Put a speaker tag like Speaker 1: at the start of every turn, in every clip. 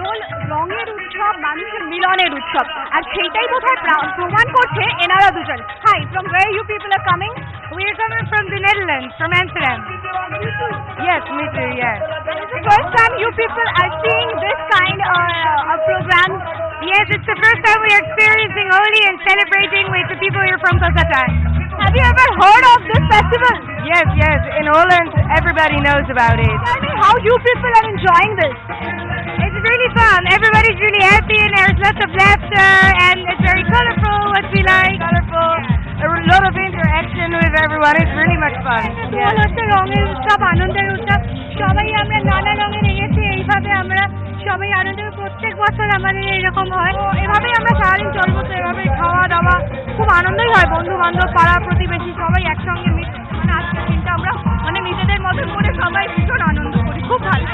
Speaker 1: দোল রঙের উৎসব, মানুষের মিলনের উৎসব, আর সেইটাই বোধহয় প্রমাণ করছে এনারা দুজন। Hi, from where you people are coming?
Speaker 2: We are coming from the Netherlands, from Amsterdam. Yes, me too, yes.
Speaker 1: It's the first time you people are seeing this kind of program.
Speaker 2: Yes, it's the first time we are experiencing Holi and celebrating with the people here from Kolkata.
Speaker 1: Have you ever heard of this festival?
Speaker 2: Yes, yes. In Holland, everybody knows about it.
Speaker 1: Tell me how you people are enjoying this.
Speaker 2: It's really fun. Everybody's really happy and there's lots of laughter and it's very colorful, what we like. Colorful. A lot of interaction with everyone. It's really much fun.
Speaker 1: দোল হচ্ছে রঙের উৎসব, আনন্দের উৎসব। সবাই আমরা নানা রঙে রেঙেছি, এইভাবে আমরা সবাই আনন্দ, প্রত্যেক বছর আমাদের এরকম হয়। এভাবেই আমরা সারাদিন চলবো, তো এভাবে খাওয়া দাওয়া খুব আনন্দই হয়। বন্ধু বান্ধব, পাড়া প্রতিবেশী সবাই একসঙ্গে মিলে আজকের দিনটা আমরা নিজেদের মতন করে সবাই ভীষণ আনন্দ করি, খুব ভালো।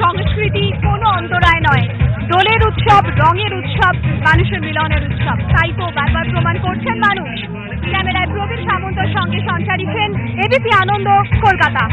Speaker 1: সংস্কৃতি কোনো অন্তরায় নয়। দোলের উৎসব, রঙের উৎসব, মানুষের মিলনের উৎসব, তাই তো বারবার প্রমাণ করছেন মানুষ। ক্যামেরায় প্রবীর সামন্তর সঙ্গে সঞ্চারী সেন, এবিপি আনন্দ, কলকাতা।